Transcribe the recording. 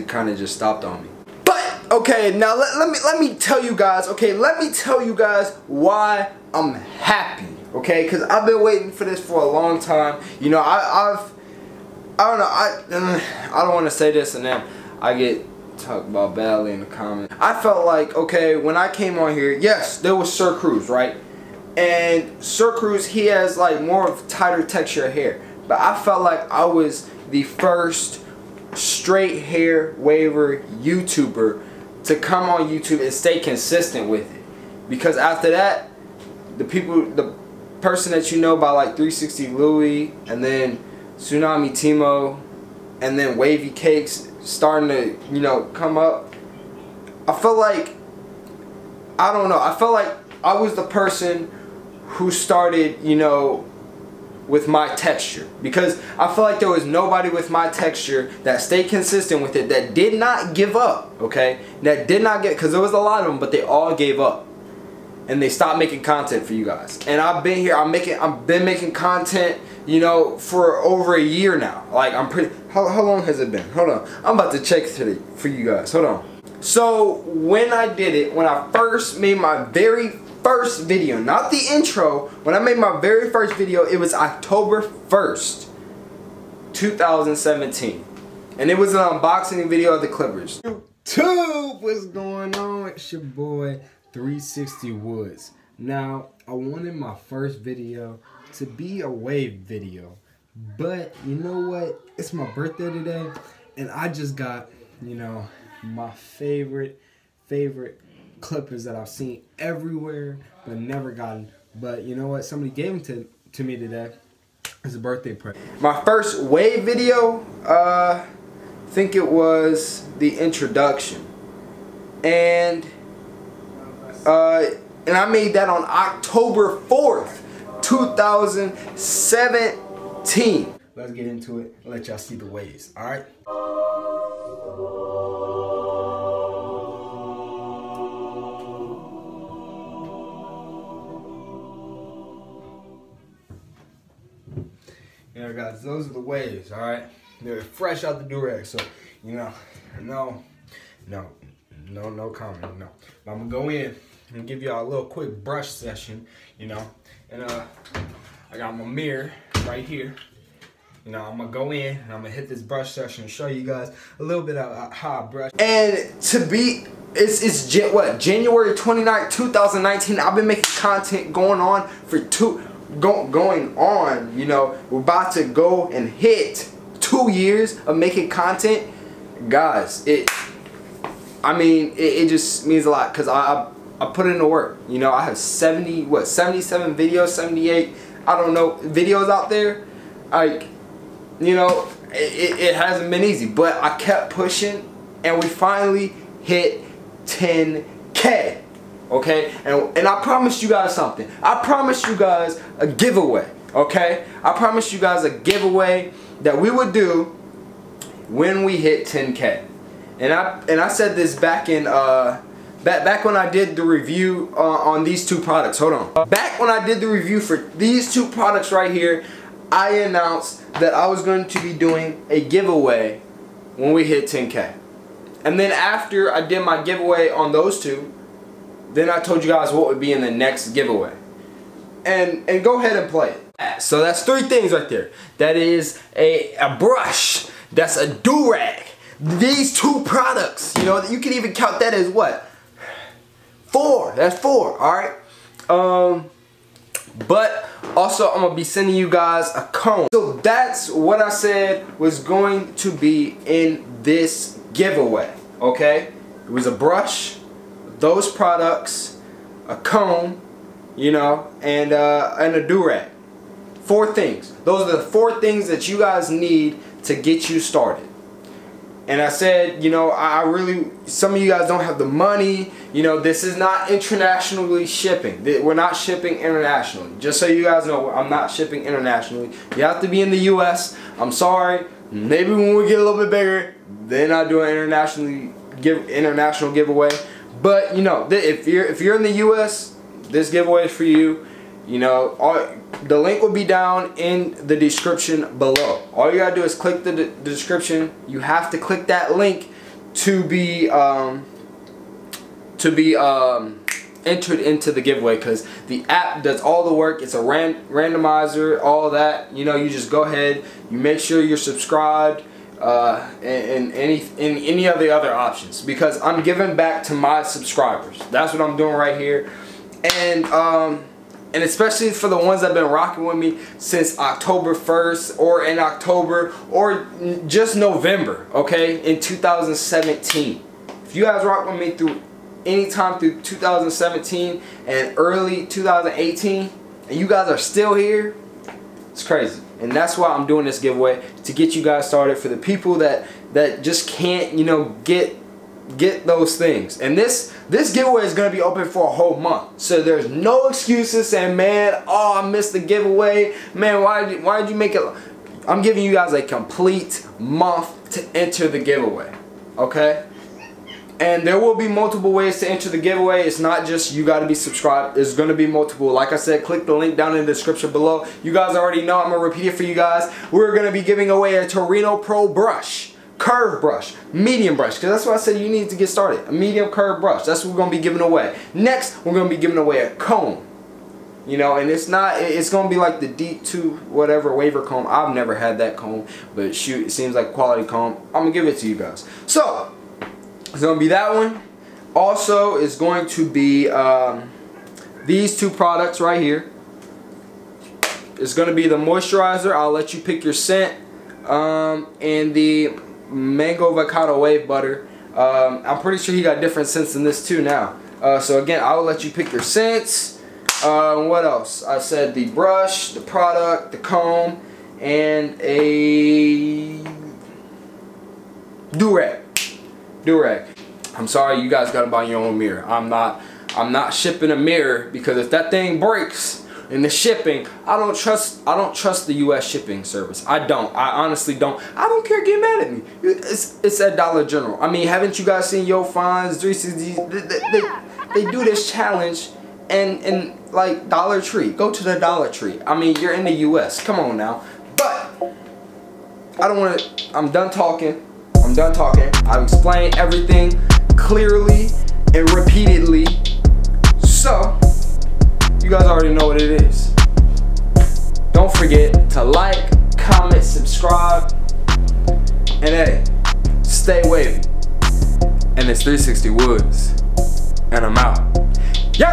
kind of just stopped on me. But okay, now let me tell you guys. Okay, let me tell you guys why I'm happy. Okay, because I've been waiting for this for a long time. You know, I don't know. I don't want to say this and then I get talked about badly in the comments. I felt like, okay, when I came on here, yes, there was Sir Cruz, right? And Sir Cruz, he has like more of tighter texture hair. But I felt like I was the first straight hair waver YouTuber to come on YouTube and stay consistent with it. Because after that, the person that you know by like 360 Louie and then Tsunami Timo and then Wavy Cakes starting to, you know, come up. I felt like, I don't know, I felt like I was the person who started, you know, with my texture, because I feel like there was nobody with my texture that stayed consistent with it, that did not give up, okay? That did not because there was a lot of them, but they all gave up. And they stopped making content for you guys. And I've been here, I've been making content, you know, for over a year now. Like, I'm pretty, how long has it been? Hold on, I'm about to check today for you guys, hold on. So, when I did it, when I first made my very first video, not the intro, when I made my very first video, it was October 1st, 2017. And it was an unboxing video of the Clippers. YouTube, what's going on? It's your boy, 360 Woods. Now, I wanted my first video to be a wave video, but you know what? It's my birthday today, and I just got, you know, my favorite Clippers that I've seen everywhere, but never gotten. But you know what? Somebody gave them to me today as a birthday present. My first wave video, I think it was the introduction, and I made that on October 4th, 2017. Let's get into it and let y'all see the waves, alright? Yeah, guys, those are the waves, alright? They're fresh out the durag, so, you know, no comment, no. But I'm gonna go in and give y'all a little quick brush session, you know, and I got my mirror right here. You know, I'm gonna go in and I'm gonna hit this brush session and show you guys a little bit of how I brush. And to be, it's January 29th, 2019. I've been making content going on for you know, we're about to go and hit 2 years of making content. Guys, it just means a lot, because I put in the work. You know, I have 77 videos, 78, I don't know, videos out there. Like, you know, it hasn't been easy, but I kept pushing and we finally hit 10K. Okay, and I promised you guys something. I promised you guys a giveaway. Okay, I promised you guys a giveaway that we would do when we hit 10K. And I said this back in back when I did the review on these two products. Hold on. Back when I did the review for these two products right here, I announced that I was going to be doing a giveaway when we hit 10K. And then after I did my giveaway on those two, then I told you guys what would be in the next giveaway. And go ahead and play it. So that's 3 things right there. That is a brush. That's a do-rag. These 2 products, you know, you can even count that as what? 4. That's 4, alright? But also I'm going to be sending you guys a comb. So that's what I said was going to be in this giveaway, okay? It was a brush, those products, a comb, you know, and a do-rag. 4 things. Those are the 4 things that you guys need to get you started. And I said, you know, some of you guys don't have the money. You know, this is not internationally shipping. We're not shipping internationally. Just so you guys know, I'm not shipping internationally. You have to be in the US. I'm sorry. Maybe when we get a little bit bigger, then I'll do an international giveaway. But, you know, if you're in the US, this giveaway is for you. You know, the link will be down in the description below. All you gotta do is click the description. You have to click that link to be entered into the giveaway, because the app does all the work. It's a randomizer, all that. You know, you just go ahead, you make sure you're subscribed, and any of the other options, because I'm giving back to my subscribers. That's what I'm doing right here. And especially for the ones that have been rocking with me since October 1st, or in October, or just November, okay, in 2017. If you guys rock with me through any time through 2017 and early 2018, and you guys are still here, it's crazy. And that's why I'm doing this giveaway, to get you guys started, for the people that just can't, you know, get those things. And this giveaway is going to be open for a whole month, so there's no excuses saying, man, oh, I missed the giveaway, man, why did you make it? I'm giving you guys a complete month to enter the giveaway, okay? And there will be multiple ways to enter the giveaway. It's not just you got to be subscribed. There's going to be multiple. Like I said, click the link down in the description below. You guys already know. I'm going to repeat it for you guys. We're going to be giving away a Torino Pro brush, curve brush, medium brush, because that's what I said you need to get started. A medium curve brush. That's what we're going to be giving away. Next, we're going to be giving away a comb. You know, and it's going to be like the D2 whatever waiver comb. I've never had that comb, but shoot, it seems like quality comb. I'm going to give it to you guys. So, it's going to be that one. Also, it's going to be these two products right here. It's going to be the moisturizer. I'll let you pick your scent. And the mango avocado wave butter. I'm pretty sure he got different scents than this too now. So again, I will let you pick your scents. What else? I said the brush, the product, the comb, and a do-rag. I'm sorry, you guys gotta buy your own mirror. I'm not shipping a mirror, because if that thing breaks in the shipping, I don't trust the US shipping service. I honestly don't. I don't care, get mad at me. It's at Dollar General. I mean, haven't you guys seen Yo Finds, 360? They do this challenge and like Dollar Tree. Go to the Dollar Tree. I mean, you're in the US. Come on now. But I don't want to. I'm done talking. I've explained everything clearly and repeatedly. So, you guys already know what it is. Don't forget to like, comment, subscribe, and hey, stay wavy. And it's 360 Woods, and I'm out. Yeah.